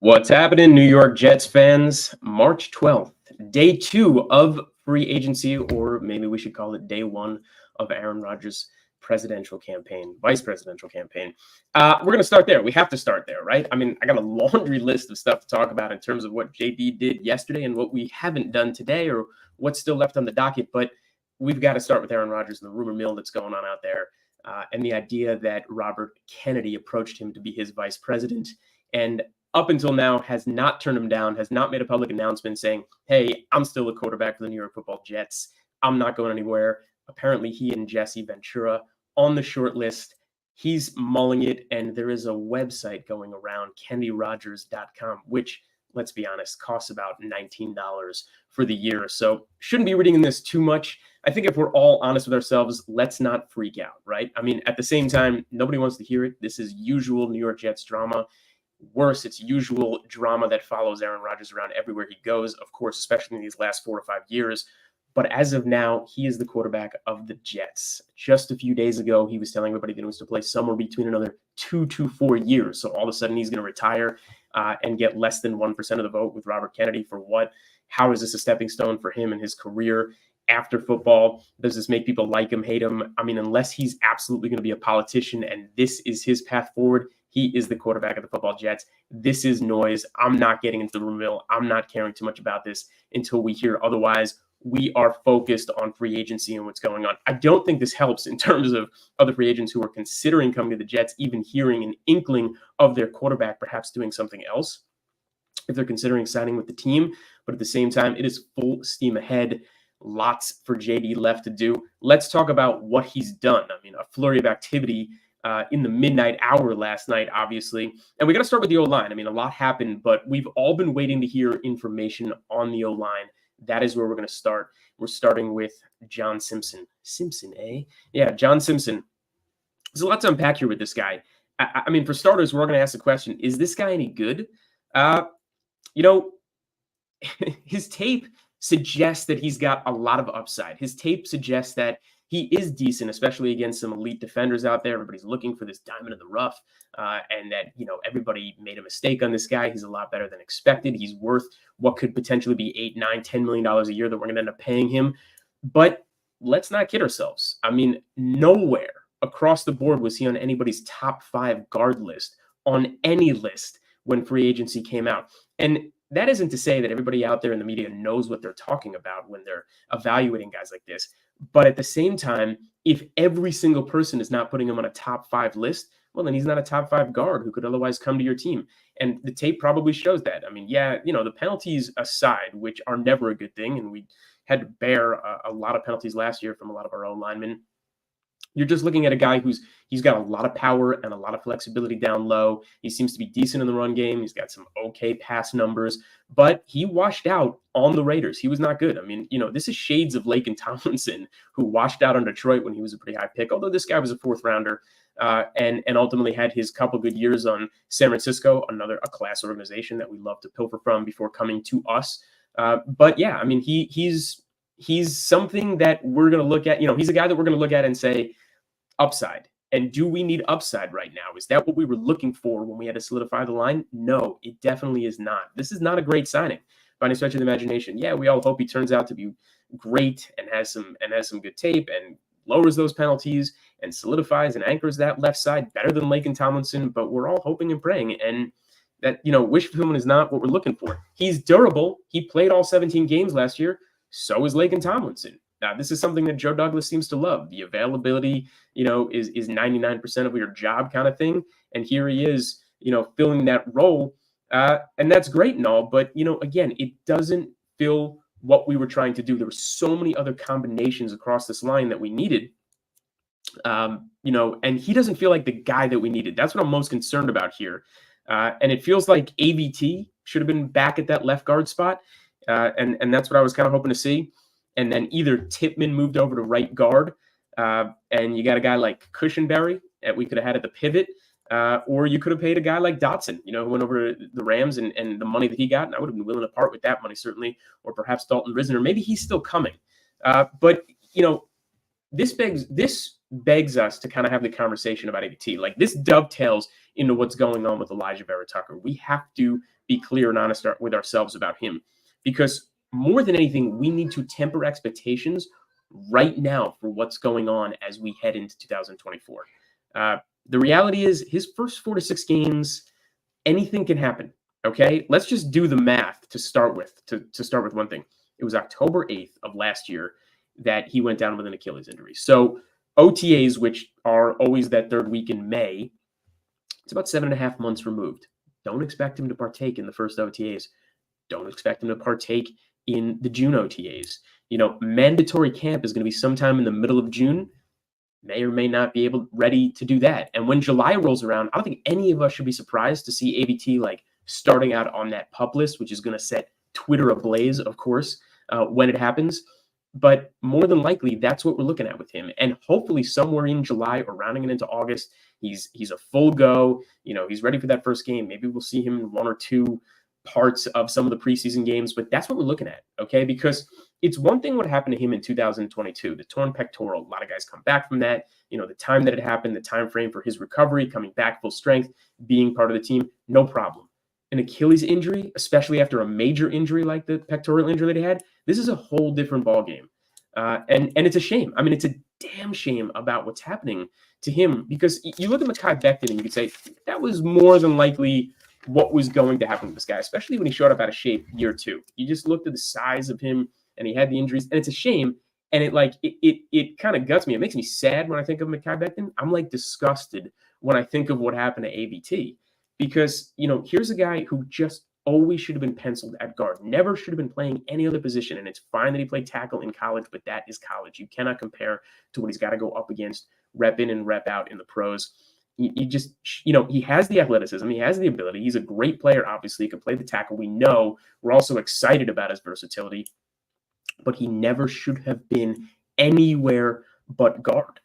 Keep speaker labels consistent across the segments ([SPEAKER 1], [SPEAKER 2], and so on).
[SPEAKER 1] What's happening, New York Jets fans? March 12th, day two of free agency, or maybe we should call it day one of Aaron Rodgers' presidential campaign, vice presidential campaign. We're going to start there. We have to start there, right? I mean, I got a laundry list of stuff to talk about in terms of what JD did yesterday and what we haven't done today or what's still left on the docket. But we've got to start with Aaron Rodgers and the rumor mill that's going on out there and the idea that Robert Kennedy approached him to be his vice president. And up until now has not turned him down, has not made a public announcement saying, hey, I'm still a quarterback for the New York Football Jets. I'm not going anywhere. Apparently, he and Jesse Ventura on the short list. He's mulling it, and there is a website going around, KennedyRogers.com, which, let's be honest, costs about $19 for the year. So shouldn't be reading this too much. I think if we're all honest with ourselves, let's not freak out, right? I mean, at the same time, nobody wants to hear it. This is usual New York Jets drama. Worse, it's usual drama that follows Aaron Rodgers around everywhere he goes, of course, especially in these last 4 or 5 years. But as of now, he is the quarterback of the Jets. Just a few days ago, he was telling everybody that he wants to play somewhere between another 2 to 4 years. So all of a sudden, he's going to retire and get less than 1% of the vote with Robert Kennedy. For what? How is this a stepping stone for him and his career after football? Does this make people like him, hate him? I mean, unless he's absolutely going to be a politician and this is his path forward, he is the quarterback of the football Jets. This is noise. I'm not getting into the rumor mill. I'm not caring too much about this until we hear otherwise. We are focused on free agency and what's going on. I don't think this helps in terms of other free agents who are considering coming to the Jets, even hearing an inkling of their quarterback perhaps doing something else if they're considering signing with the team. But at the same time, it is full steam ahead. Lots for JD left to do. Let's talk about what he's done. I mean, a flurry of activity in the midnight hour last night, obviously. And we got to start with the O-line. I mean, a lot happened, but we've all been waiting to hear information on the O-line. That is where we're going to start. We're starting with John Simpson. Simpson, eh? Yeah, John Simpson. There's a lot to unpack here with this guy. I mean, for starters, we're going to ask the question, is this guy any good? His tape suggests that he's got a lot of upside. His tape suggests that he is decent, especially against some elite defenders out there. Everybody's looking for this diamond in the rough, and that, everybody made a mistake on this guy. He's a lot better than expected. He's worth what could potentially be $8, $9, $10 million a year that we're going to end up paying him. But let's not kid ourselves. I mean, nowhere across the board was he on anybody's top 5 guard list, on any list when free agency came out. And that isn't to say that everybody out there in the media knows what they're talking about when they're evaluating guys like this. But at the same time, if every single person is not putting him on a top 5 list, well, then he's not a top 5 guard who could otherwise come to your team. And the tape probably shows that. I mean, yeah, the penalties aside, which are never a good thing, and we had to bear a lot of penalties last year from a lot of our own linemen. You're just looking at a guy he's got a lot of power and a lot of flexibility down low. He seems to be decent in the run game. He's got some okay pass numbers, but he washed out on the Raiders. He was not good. I mean, this is shades of Laken Tomlinson, who washed out on Detroit when he was a pretty high pick, although this guy was a 4th rounder and ultimately had his couple good years on San Francisco, a class organization that we love to pilfer from before coming to us. But yeah, I mean, he's something that we're going to look at. He's a guy that we're going to look at and say, upside. And do we need upside right now? Is that what we were looking for when we had to solidify the line? No, it definitely is not. This is not a great signing by any stretch of the imagination. Yeah, we all hope he turns out to be great and has some good tape and lowers those penalties and solidifies and anchors that left side better than Laken Tomlinson. But we're all hoping and praying, and that wish fulfillment is not what we're looking for. He's durable. He played all 17 games last year. So is Laken Tomlinson. Now, this is something that Joe Douglas seems to love. The availability, is 99% of your job kind of thing. And here he is, filling that role. And that's great and all. But, again, it doesn't fill what we were trying to do. There were so many other combinations across this line that we needed. And he doesn't feel like the guy that we needed. That's what I'm most concerned about here. And it feels like AVT should have been back at that left guard spot. And that's what I was kind of hoping to see. And then either Tippmann moved over to right guard, and you got a guy like Cushenberry that we could have had at the pivot, or you could have paid a guy like Dotson, who went over to the Rams and the money that he got, and I would have been willing to part with that money, certainly, or perhaps Dalton Risner. Maybe he's still coming. But this begs us to kind of have the conversation about ABT. Like, this dovetails into what's going on with Elijah Vera Tucker. We have to be clear and honest with ourselves about him, because more than anything, we need to temper expectations right now for what's going on as we head into 2024. The reality is, his first 4 to 6 games, anything can happen. Okay, let's just do the math to start with. To start with one thing, it was October 8th of last year that he went down with an Achilles injury. So OTAs, which are always that third week in May, it's about 7.5 months removed. Don't expect him to partake in the first OTAs. Don't expect him to partake in the June OTAs. Mandatory camp is going to be sometime in the middle of June. May or may not be ready to do that. And when July rolls around, I don't think any of us should be surprised to see ABT starting out on that PUP list, which is going to set Twitter ablaze, of course, when it happens. But more than likely, that's what we're looking at with him. And hopefully somewhere in July or rounding it into August, he's a full go. He's ready for that first game. Maybe we'll see him in 1 or 2 parts of some of the preseason games, but that's what we're looking at, okay? Because it's one thing what happened to him in 2022, the torn pectoral. A lot of guys come back from that. The time that it happened, the time frame for his recovery, coming back full strength, being part of the team, no problem. An Achilles injury, especially after a major injury like the pectoral injury that he had, this is a whole different ballgame. And it's a shame. I mean, it's a damn shame about what's happening to him, because you look at Mekhi Becton and you could say that was more than likely what was going to happen with this guy, especially when he showed up out of shape year 2. You just looked at the size of him and he had the injuries, and it's a shame. And it kind of guts me. It makes me sad when I think of Mekhi Becton. I'm disgusted when I think of what happened to ABT, because, here's a guy who just always should have been penciled at guard, never should have been playing any other position. And it's fine that he played tackle in college, but that is college. You cannot compare to what he's got to go up against, rep in and rep out in the pros. He just, he has the athleticism. He has the ability. He's a great player, obviously. He can play the tackle. We know. We're also excited about his versatility, but he never should have been anywhere but guard.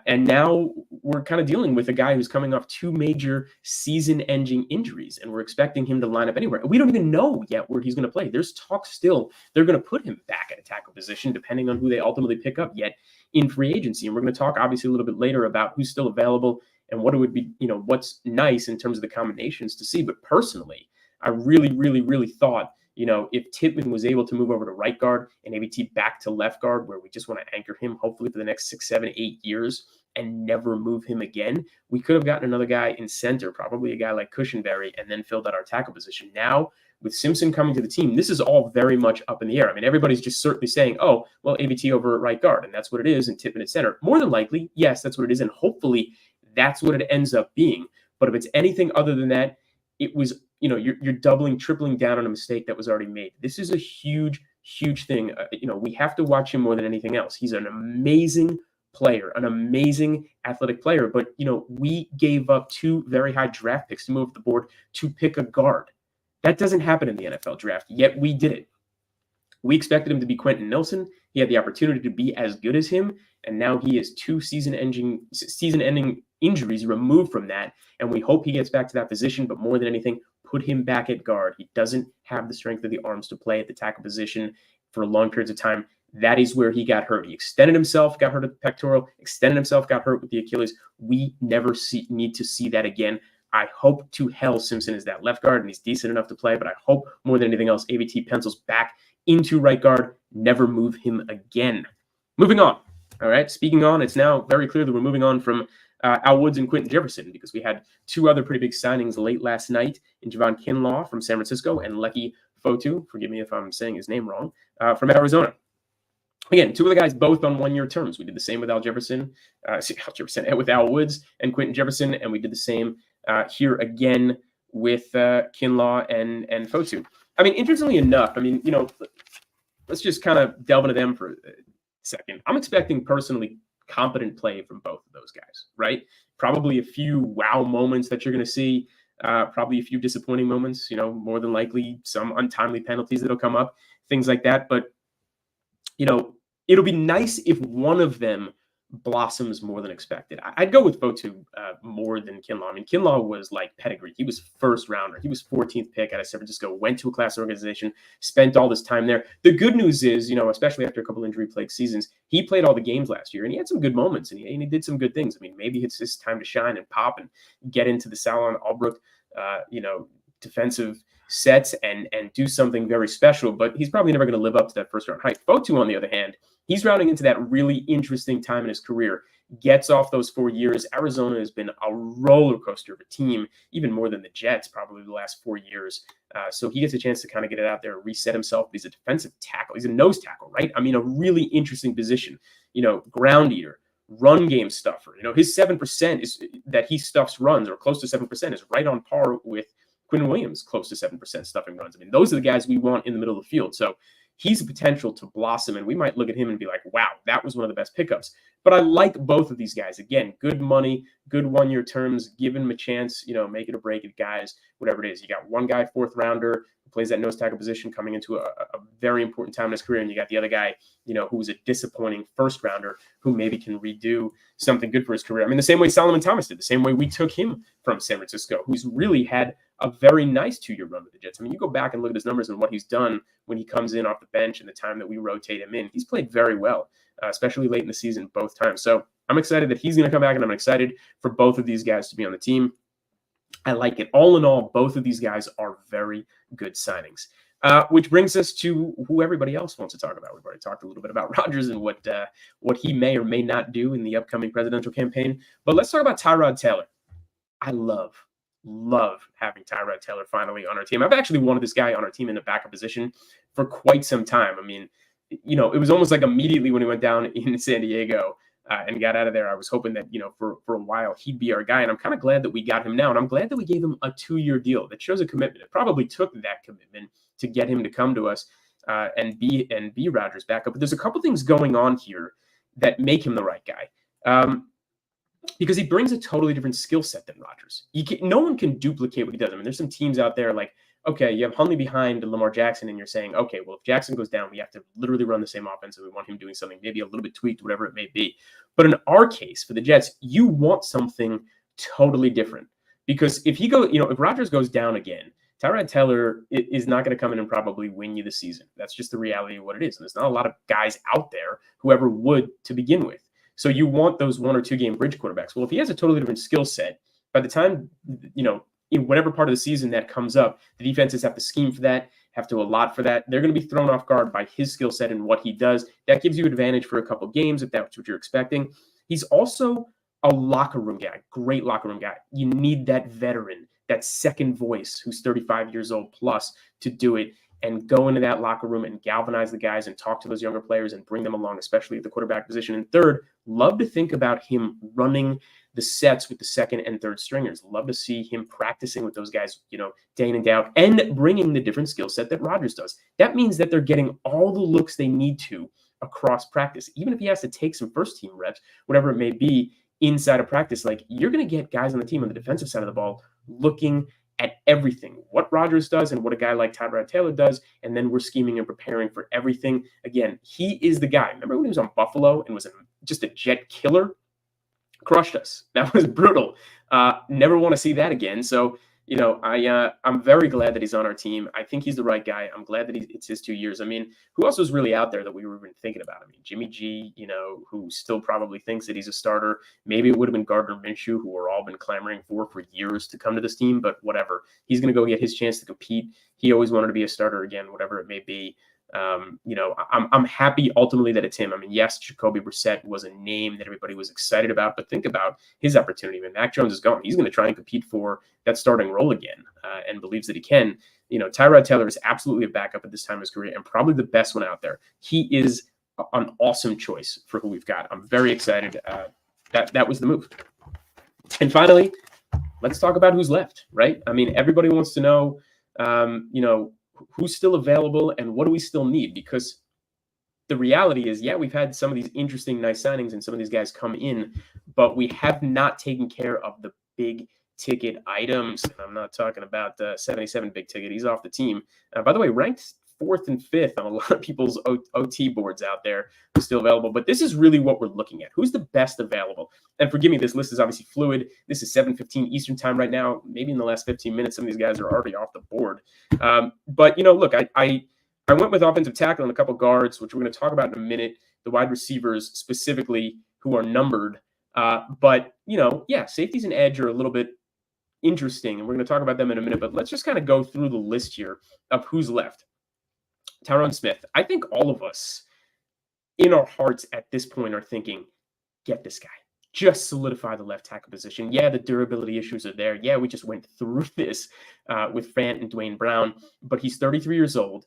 [SPEAKER 1] And now we're kind of dealing with a guy who's coming off 2 major season-ending injuries, and we're expecting him to line up anywhere. We don't even know yet where he's going to play. There's talk still they're going to put him back at a tackle position, depending on who they ultimately pick up yet in free agency. And we're going to talk, obviously, a little bit later about who's still available and what it would be, what's nice in terms of the combinations to see. But personally, I really, really, really thought, if Tippmann was able to move over to right guard and ABT back to left guard, where we just want to anchor him, hopefully for the next 6, 7, 8 years, and never move him again, we could have gotten another guy in center, probably a guy like Cushenberry, and then filled out our tackle position. Now, with Simpson coming to the team, this is all very much up in the air. I mean, everybody's just certainly saying, oh, well, ABT over at right guard, and that's what it is, and Tippmann at center. More than likely, yes, that's what it is, and hopefully that's what it ends up being. But if it's anything other than that, it was, you're doubling, tripling down on a mistake that was already made. This is a huge, huge thing. We have to watch him more than anything else. He's an amazing player, an amazing athletic player. But, we gave up 2 very high draft picks to move up the board to pick a guard. That doesn't happen in the NFL draft, yet we did it. We expected him to be Quentin Nelson. He had the opportunity to be as good as him, and now he is 2 season-ending injuries removed from that, and we hope he gets back to that position, but more than anything, put him back at guard. He doesn't have the strength of the arms to play at the tackle position for long periods of time. That is where he got hurt. He extended himself, got hurt at the pectoral, extended himself, got hurt with the Achilles. We never need to see that again. I hope to hell Simpson is that left guard and he's decent enough to play, but I hope more than anything else, ABT pencils back into right guard, never move him again. Moving on. All right. Speaking on, it's now very clear that we're moving on from Al Woods and Quentin Jefferson, because we had 2 other pretty big signings late last night in Javon Kinlaw from San Francisco and Leki Fotu, forgive me if I'm saying his name wrong, from Arizona. Again, 2 of the guys both on 1-year terms. We did the same with Al Jefferson, with Al Woods and Quentin Jefferson, and we did the same here again with Kinlaw and Fotu. I mean, interestingly enough, let's just kind of delve into them for a second. I'm expecting personally competent play from both of those guys, right? Probably a few wow moments that you're going to see, probably a few disappointing moments, more than likely some untimely penalties that'll come up, things like that. But, it'll be nice if one of them blossoms more than expected. I'd go with Fotu more than Kinlaw. I mean, Kinlaw was like pedigree. He was first rounder. He was 14th pick out of San Francisco, went to a class organization, spent all this time there. The good news is, especially after a couple injury-plagued seasons, he played all the games last year, and he had some good moments, and he did some good things. I mean, maybe it's his time to shine and pop and get into the Salon Albrook, defensive sets and do something very special, but he's probably never going to live up to that first round hype. Fotu, on the other hand, he's rounding into that really interesting time in his career, gets off those 4 years. Arizona has been a roller coaster of a team, even more than the Jets probably the last 4 years. So he gets a chance to kind of get it out there, reset himself. He's a defensive tackle. He's a nose tackle, right? I mean, a really interesting position, ground eater, run game stuffer. His 7% is that he stuffs runs, or close to 7%, is right on par with Quinn Williams, close to 7% stuffing runs. I mean, those are the guys we want in the middle of the field. So he's a potential to blossom, and we might look at him and be like, wow, that was one of the best pickups. But I like both of these guys. Again, good money, good 1-year terms, giving them a chance, make it or break it, guys, whatever it is. You got one guy, 4th rounder, who plays that nose tackle position coming into a very important time in his career. And you got the other guy, who was a disappointing 1st rounder who maybe can redo something good for his career. I mean, the same way Solomon Thomas did, the same way we took him from San Francisco, who's really had a very nice 2-year run with the Jets. I mean, you go back and look at his numbers and what he's done when he comes in off the bench and the time that we rotate him in. He's played very well, especially late in the season, both times. So I'm excited that he's going to come back, and I'm excited for both of these guys to be on the team. I like it. All in all, both of these guys are very good signings, which brings us to who everybody else wants to talk about. We've already talked a little bit about Rodgers and what he may or may not do in the upcoming presidential campaign. But let's talk about Tyrod Taylor. I love having Tyrod Taylor finally on our team. I've actually wanted this guy on our team in the backup position for quite some time. I mean, it was almost like immediately when he went down in San Diego and got out of there, I was hoping that, for a while he'd be our guy. And I'm kind of glad that we got him now. And I'm glad that we gave him a 2-year deal. That shows a commitment. It probably took that commitment to get him to come to us and be Rodgers' backup. But there's a couple things going on here that make him the right guy. Because he brings a totally different skill set than Rodgers. No one can duplicate what he does. I mean, there's some teams out there like, okay, you have Hundley behind Lamar Jackson, and you're saying, okay, well, if Jackson goes down, we have to literally run the same offense, and we want him doing something maybe a little bit tweaked, whatever it may be. But in our case, for the Jets, you want something totally different. Because if if Rodgers goes down again, Tyrod Taylor is not going to come in and probably win you the season. That's just the reality of what it is. And there's not a lot of guys out there who ever would to begin with. So you want those 1 or 2 game bridge quarterbacks. Well, if he has a totally different skill set, by the time, in whatever part of the season that comes up, the defenses have to scheme for that, have to allot for that. They're going to be thrown off guard by his skill set and what he does. That gives you advantage for a couple games if that's what you're expecting. He's also a locker room guy, great locker room guy. You need that veteran, that second voice who's 35 years old plus to do it and go into that locker room and galvanize the guys and talk to those younger players and bring them along, especially at the quarterback position. And third, love to think about him running the sets with the 2nd and 3rd stringers. Love to see him practicing with those guys, day in and day out, and bringing the different skill set that Rodgers does. That means that they're getting all the looks they need to across practice. Even if he has to take some first-team reps, whatever it may be, inside of practice, like you're going to get guys on the team on the defensive side of the ball looking at everything, what Rodgers does and what a guy like Tyrod Taylor does, and then we're scheming and preparing for everything. Again, he is the guy. Remember when he was on Buffalo and was just a Jet killer? Crushed us. That was brutal. Never want to see that again. So, I'm very glad that he's on our team. I think he's the right guy. I'm glad that it's his 2 years. I mean, who else was really out there that we were even thinking about? I mean, Jimmy G, who still probably thinks that he's a starter. Maybe it would have been Gardner Minshew, who we're all been clamoring for years to come to this team, but whatever. He's going to go get his chance to compete. He always wanted to be a starter again, whatever it may be. I'm happy ultimately that it's him. I mean, yes, Jacoby Brissett was a name that everybody was excited about, but think about his opportunity. When Mac Jones is gone, he's going to try and compete for that starting role again, and believes that he can. Tyrod Taylor is absolutely a backup at this time of his career and probably the best one out there. He is an awesome choice for who we've got. I'm very excited. That was the move. And finally, let's talk about who's left, right? I mean, everybody wants to know, who's still available and what do we still need? Because the reality is, yeah, we've had some of these interesting, nice signings and some of these guys come in, but we have not taken care of the big ticket items. And I'm not talking about 77 big ticket. He's off the team. By the way, ranked 4th and 5th on a lot of people's OT boards out there who's still available. But this is really what we're looking at. Who's the best available? And forgive me, this list is obviously fluid. This is 7:15 Eastern time right now. Maybe in the last 15 minutes, some of these guys are already off the board. But, look, I went with offensive tackle and a couple guards, which we're going to talk about in a minute, the wide receivers specifically who are numbered. But, safeties and edge are a little bit interesting, and we're going to talk about them in a minute, but let's just kind of go through the list here of who's left. Tyron Smith. I think all of us in our hearts at this point are thinking, get this guy. Just solidify the left tackle position. Yeah, the durability issues are there. Yeah, we just went through this with Fant and Dwayne Brown, but he's 33 years old.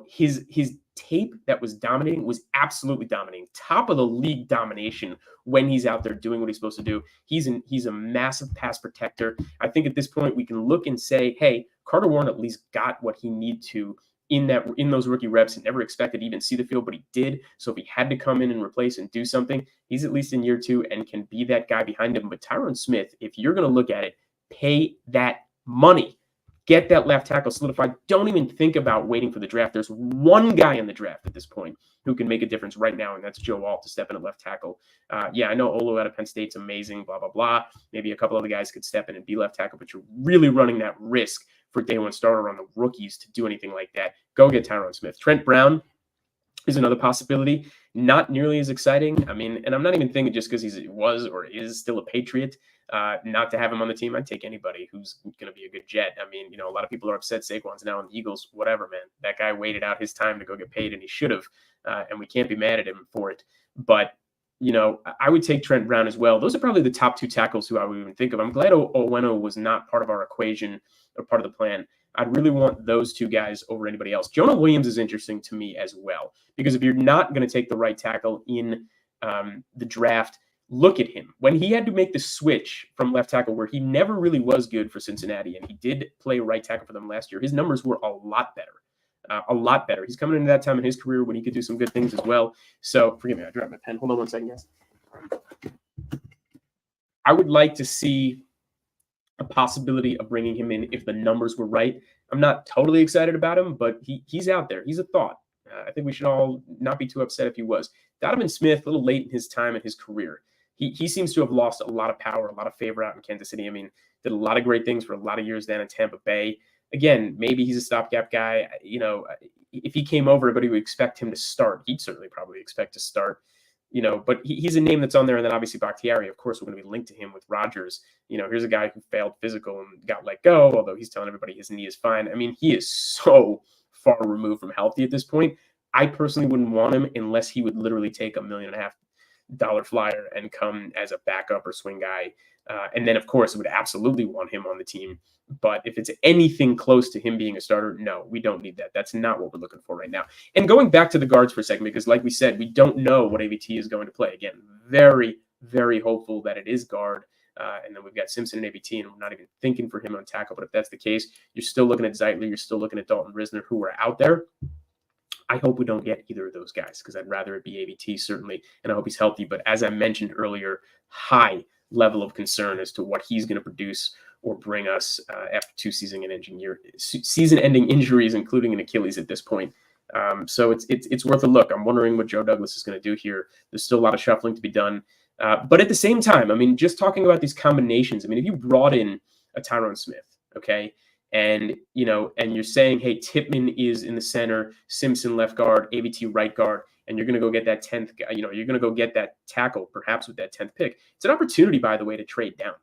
[SPEAKER 1] His tape that was dominating was absolutely dominating. Top of the league domination when he's out there doing what he's supposed to do. He's a massive pass protector. I think at this point we can look and say, hey, Carter Warren at least got what he needed to in those rookie reps. He never expected to even see the field, but he did. So if he had to come in and replace and do something, he's at least in year 2 and can be that guy behind him. But Tyron Smith, if you're going to look at it, pay that money. Get that left tackle solidified. Don't even think about waiting for the draft. There's one guy in the draft at this point who can make a difference right now, and that's Joe Alt to step in at left tackle. I know Olu out of Penn State's amazing, blah, blah, blah. Maybe a couple other guys could step in and be left tackle, but you're really running that risk for day one starter on the rookies to do anything like that. Go get Tyron Smith. Trent Brown is another possibility. Not nearly as exciting. I mean, and I'm not even thinking just because he was or is still a Patriot, not to have him on the team. I'd take anybody who's going to be a good Jet. I mean, a lot of people are upset Saquon's now on the Eagles. Whatever, man. That guy waited out his time to go get paid, and he should have, and we can't be mad at him for it. But, I would take Trent Brown as well. Those are probably the top 2 tackles who I would even think of. I'm glad Oweno was not part of our equation or part of the plan. I'd really want those 2 guys over anybody else. Jonah Williams is interesting to me as well, because if you're not going to take the right tackle in the draft, look at him. When he had to make the switch from left tackle, where he never really was good for Cincinnati, and he did play right tackle for them last year, his numbers were a lot better. He's coming into that time in his career when he could do some good things as well. So, forgive me, I dropped my pen. Hold on one second, guys. I would like to see a possibility of bringing him in if the numbers were right. I'm not totally excited about him, but he's out there. He's a thought. I think we should all not be too upset if he was. Donovan Smith, a little late in his time in his career. He seems to have lost a lot of power, a lot of favor out in Kansas City. I mean, did a lot of great things for a lot of years down in Tampa Bay. Again, maybe he's a stopgap guy. If he came over, everybody would expect him to start. He'd certainly probably expect to start. But he's a name that's on there. And then obviously Bakhtiari, of course, we're going to be linked to him with Rodgers. Here's a guy who failed physical and got let go, although he's telling everybody his knee is fine. I mean, he is so far removed from healthy at this point. I personally wouldn't want him unless he would literally take $1.5 million flyer and come as a backup or swing guy. And then, of course, would absolutely want him on the team. But if it's anything close to him being a starter, no, we don't need that. That's not what we're looking for right now. And going back to the guards for a second, because like we said, we don't know what AVT is going to play. Again, very, very hopeful that it is guard. And then we've got Simpson and AVT, and we're not even thinking for him on tackle. But if that's the case, you're still looking at Zeitler. You're still looking at Dalton Risner, who are out there. I hope we don't get either of those guys, because I'd rather it be AVT, certainly, and I hope he's healthy. But as I mentioned earlier, high level of concern as to what he's going to produce or bring us after 2 season-ending injuries, including an Achilles at this point. So it's worth a look. I'm wondering what Joe Douglas is going to do here. There's still a lot of shuffling to be done. But at the same time, I mean, just talking about these combinations, I mean, if you brought in a Tyron Smith, okay, and you're saying, hey, Tippmann is in the center, Simpson left guard, AVT right guard, and you're going to go get that 10th guy, you're going to go get that tackle, perhaps with that 10th pick. It's an opportunity, by the way, to trade down.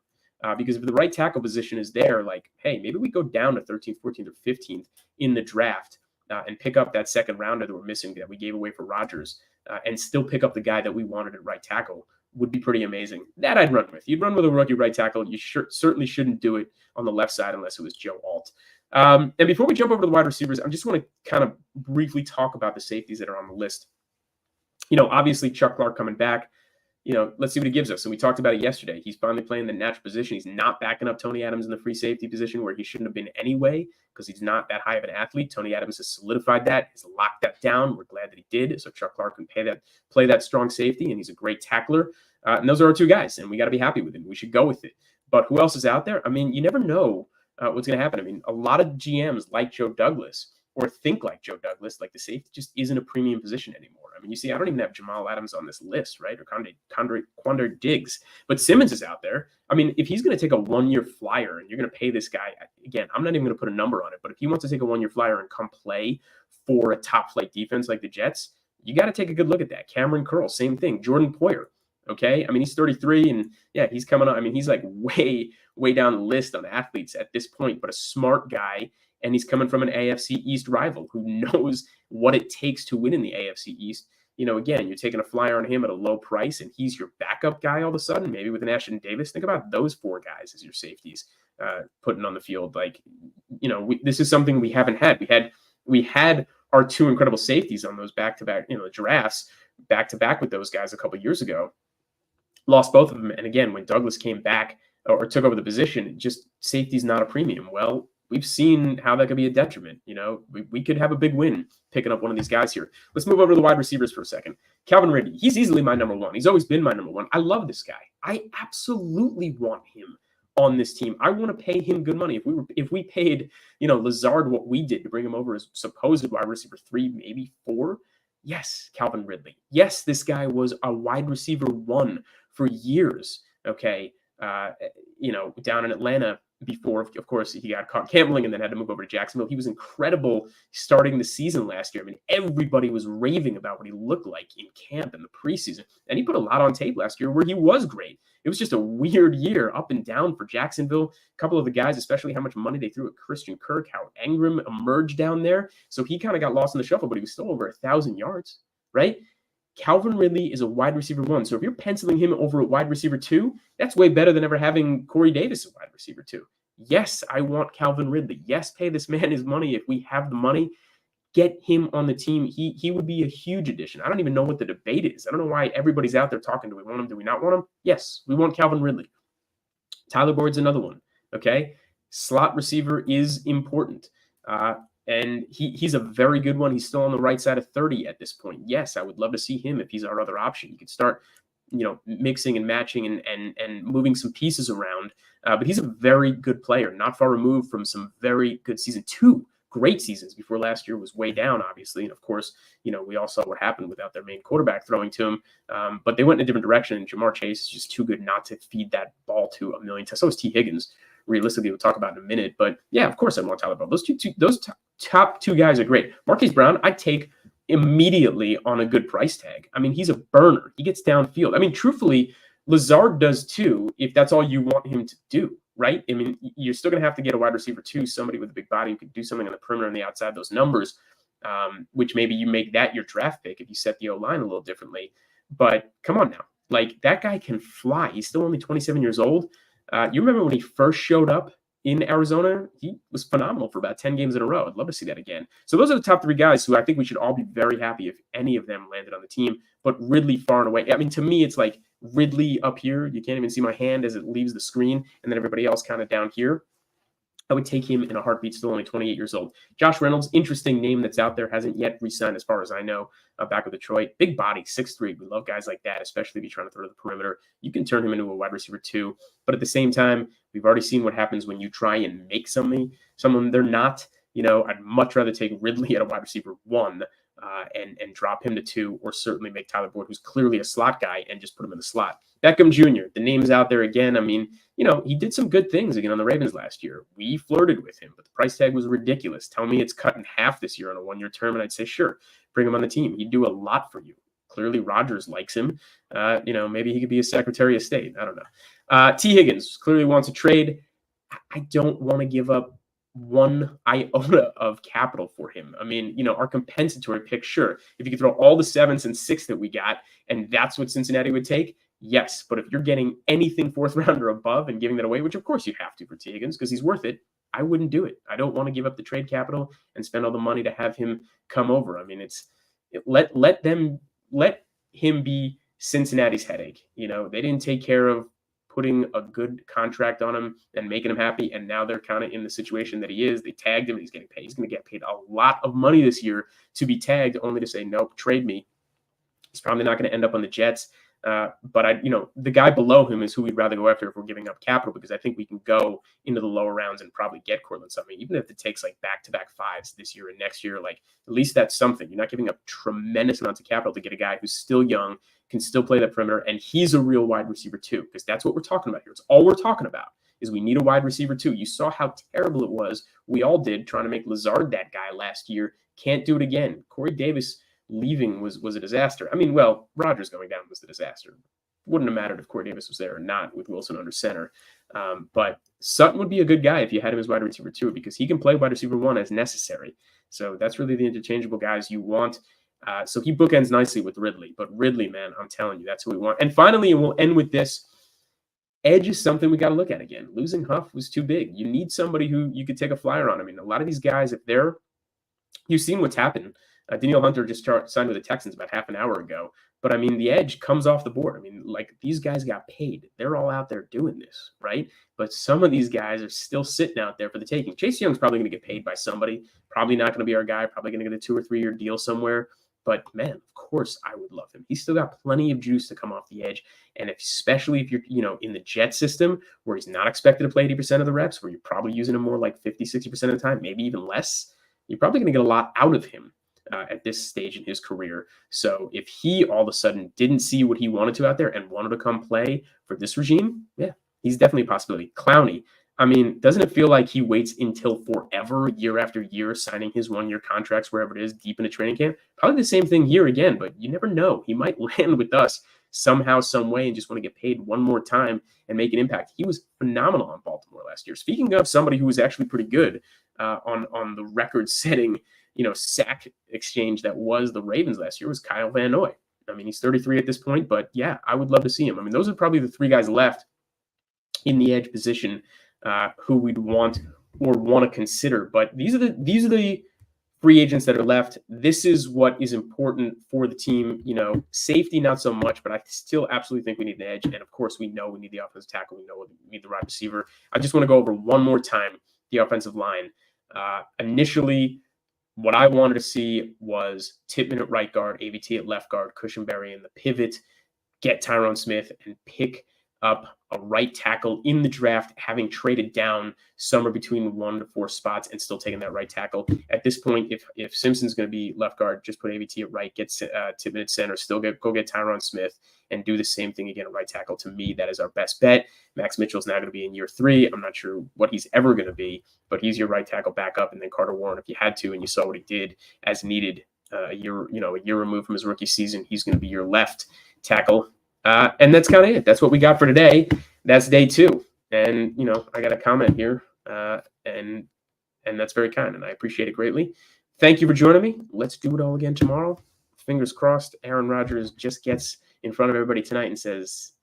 [SPEAKER 1] Because if the right tackle position is there, like, hey, maybe we go down to 13th, 14th, or 15th in the draft and pick up that second rounder that we're missing that we gave away for Rodgers and still pick up the guy that we wanted at right tackle would be pretty amazing. That I'd run with. You'd run with a rookie right tackle. You certainly shouldn't do it on the left side unless it was Joe Alt. And before we jump over to the wide receivers, I just want to kind of briefly talk about the safeties that are on the list. Obviously Chuck Clark coming back. Let's see what he gives us. And we talked about it yesterday. He's finally playing the natural position. He's not backing up Tony Adams in the free safety position where he shouldn't have been anyway, because he's not that high of an athlete. Tony Adams has solidified that, has locked that down. We're glad that he did. So Chuck Clark can play that strong safety, and he's a great tackler. And those are our 2 guys, and we got to be happy with him. We should go with it. But who else is out there? I mean, you never know what's going to happen. I mean, a lot of GMs like Joe Douglas or think like Joe Douglas, like the safety just isn't a premium position anymore. I mean, you see, I don't even have Jamal Adams on this list, right? Or Quandre Diggs, but Simmons is out there. I mean, if he's going to take a 1-year flyer and you're going to pay this guy, again, I'm not even going to put a number on it, but if he wants to take a 1-year flyer and come play for a top flight defense like the Jets, you got to take a good look at that. Cameron Curl, same thing. Jordan Poyer. Okay. I mean, he's 33 and yeah, he's coming on. I mean, he's like way down the list on athletes at this point, but a smart guy. And he's coming from an AFC East rival who knows what it takes to win in the AFC East. You know, again, you're taking a flyer on him at a low price and he's your backup guy all of a sudden, maybe with an Ashton Davis. Think about those 4 guys as your safeties putting on the field. Like, you know, this is something we haven't had. We had our 2 incredible safeties on those back-to-back, you know, drafts back-to-back with those guys a couple of years ago. Lost both of them. And again, when Douglas came back or took over the position, just safety's not a premium. Well, we've seen how that could be a detriment. You know, we could have a big win picking up one of these guys here. Let's move over to the wide receivers for a second. Calvin Ridley, he's easily my number 1. He's always been my number 1. I love this guy. I absolutely want him on this team. I want to pay him good money. If we paid, you know, Lazard what we did to bring him over as supposed wide receiver 3, maybe 4, yes, Calvin Ridley. Yes, this guy was a wide receiver 1 for years. Okay, you know, down in Atlanta before, of course, he got caught gambling and then had to move over to Jacksonville. He was incredible starting the season last year. I mean, everybody was raving about what he looked like in camp in the preseason. And he put a lot on tape last year where he was great. It was just a weird year up and down for Jacksonville. A couple of the guys, especially how much money they threw at Christian Kirk, how Engram emerged down there. So he kind of got lost in the shuffle, but he was still over 1,000 yards, right? Calvin Ridley is a wide receiver 1. So if you're penciling him over at wide receiver 2, that's way better than ever having Corey Davis at wide receiver 2. Yes, I want Calvin Ridley. Yes, pay this man his money if we have the money. Get him on the team. He would be a huge addition. I don't even know what the debate is. I don't know why everybody's out there talking. Do we want him? Do we not want him? Yes, we want Calvin Ridley. Tyler Boyd's another one. Okay, slot receiver is important. And he's a very good one. He's still on the right side of 30 at this point. Yes, I would love to see him if he's our other option. You could start, you know, mixing and matching and moving some pieces around. But he's a very good player, not far removed from some very good season. 2 great seasons before last year was way down, obviously. And of course, you know, we all saw what happened without their main quarterback throwing to him. But they went in a different direction. And Jamar Chase is just too good not to feed that ball to a million times. So is T. Higgins. Realistically, we'll talk about in a minute. But yeah, of course I want Tyler Boyd. Those top 2 guys are great. Marquise Brown, I take immediately on a good price tag. I mean, he's a burner. He gets downfield. I mean, truthfully, Lazard does too, if that's all you want him to do, right? I mean, you're still going to have to get a wide receiver 2, somebody with a big body who could do something on the perimeter and the outside, those numbers, which maybe you make that your draft pick if you set the O-line a little differently. But come on now. Like, that guy can fly. He's still only 27 years old. You remember when he first showed up in Arizona? He was phenomenal for about 10 games in a row. I'd love to see that again. So those are the top 3 guys who I think we should all be very happy if any of them landed on the team. But Ridley far and away. I mean, to me, it's like Ridley up here. You can't even see my hand as it leaves the screen. And then everybody else kind of down here. I would take him in a heartbeat, still only 28 years old. Josh Reynolds, interesting name that's out there, hasn't yet re-signed as far as I know, back with Detroit. Big body, 6'3". We love guys like that, especially if you're trying to throw to the perimeter. You can turn him into a wide receiver 2. But at the same time, we've already seen what happens when you try and make someone they're not. You know, I'd much rather take Ridley at a wide receiver 1 and drop him to 2, or certainly make Tyler Boyd, who's clearly a slot guy, and just put him in the slot. Beckham Jr., the name's out there again. I mean, you know, he did some good things again on the Ravens last year. We flirted with him, but the price tag was ridiculous. Tell me it's cut in half this year on a 1-year term, and I'd say, sure, bring him on the team. He'd do a lot for you. Clearly, Rodgers likes him. You know, maybe he could be a Secretary of State. I don't know. T. Higgins clearly wants a trade. I don't want to give up 1 iota of capital for him. I mean, you know, our compensatory pick, sure. If you could throw all the 7s and 6 that we got, and that's what Cincinnati would take, yes. But if you're getting anything 4th round or above and giving that away, which of course you have to for T. Higgins because he's worth it, I wouldn't do it. I don't want to give up the trade capital and spend all the money to have him come over. I mean, let him be Cincinnati's headache. You know, they didn't take care of putting a good contract on him and making him happy. And now they're kind of in the situation that he is. They tagged him and he's getting paid. He's going to get paid a lot of money this year to be tagged, only to say, nope, trade me. He's probably not going to end up on the Jets. But the guy below him is who we'd rather go after if we're giving up capital, because I think we can go into the lower rounds and probably get Cortland Sutton, even if it takes like back-to-back fives this year and next year. Like, at least that's something. You're not giving up tremendous amounts of capital to get a guy who's still young, can still play that perimeter, and he's a real wide receiver too, because that's what we're talking about here. It's all we're talking about is we need a wide receiver too. You saw how terrible it was. We all did, trying to make Lazard that guy last year. Can't do it again. Corey Davis leaving was a disaster. I mean, well, Rodgers going down was a disaster. Wouldn't have mattered if Corey Davis was there or not with Wilson under center. But Sutton would be a good guy if you had him as wide receiver too, because he can play wide receiver one as necessary. So that's really the interchangeable guys you want. So he bookends nicely with Ridley. But Ridley, man, I'm telling you, that's who we want. And finally, and we'll end with this, edge is something we got to look at again. Losing Huff was too big. You need somebody who you could take a flyer on. I mean, a lot of these guys, if they're, you've seen what's happened. Danielle Hunter just signed with the Texans about half an hour ago. But, I mean, the edge comes off the board. I mean, like, these guys got paid. They're all out there doing this, right? But some of these guys are still sitting out there for the taking. Chase Young's probably going to get paid by somebody. Probably not going to be our guy. Probably going to get a 2 or 3 year deal somewhere. But, man, of course I would love him. He's still got plenty of juice to come off the edge. And especially if you're, in the jet system where he's not expected to play 80% of the reps, where you're probably using him more like 50, 60% of the time, maybe even less, you're probably going to get a lot out of him at this stage in his career. So if he all of a sudden didn't see what he wanted to out there and wanted to come play for this regime, yeah, he's definitely a possibility. Clowney, I mean, doesn't it feel like he waits until forever, year after year, signing his 1-year contracts wherever it is, deep into training camp? Probably the same thing here again, but you never know. He might land with us somehow, some way, and just want to get paid one more time and make an impact. He was phenomenal on Baltimore last year. Speaking of somebody who was actually pretty good on the record-setting, sack exchange that was the Ravens last year, was Kyle Van Noy. I mean, he's 33 at this point, but yeah, I would love to see him. I mean, those are probably the 3 guys left in the edge position who we'd want or want to consider. But these are the free agents that are left. This is what is important for the team. Safety, not so much, but I still absolutely think we need the edge. And of course, we know we need the offensive tackle. We know we need the wide receiver. I just want to go over one more time the offensive line. Initially, what I wanted to see was Tippmann at right guard, AVT at left guard, Cushenberry in the pivot, get Tyron Smith, and pick up a right tackle in the draft, having traded down somewhere between 1 to 4 spots and still taking that right tackle. At this point, if Simpson's going to be left guard, just put AVT at right, get Tippmann at center, go get Tyron Smith, and do the same thing again at right tackle. To me, that is our best bet. Max Mitchell's now going to be in year 3. I'm not sure what he's ever going to be, but he's your right tackle backup. And then Carter Warren, if you had to, and you saw what he did as needed a year removed from his rookie season, he's going to be your left tackle. And that's kind of it. That's what we got for today. That's day 2. And, I got a comment here, and that's very kind, and I appreciate it greatly. Thank you for joining me. Let's do it all again tomorrow. Fingers crossed, Aaron Rodgers just gets in front of everybody tonight and says,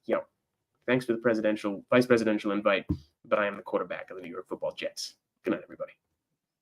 [SPEAKER 1] thanks for the vice presidential invite, but I am the quarterback of the New York Football Jets. Good night, everybody.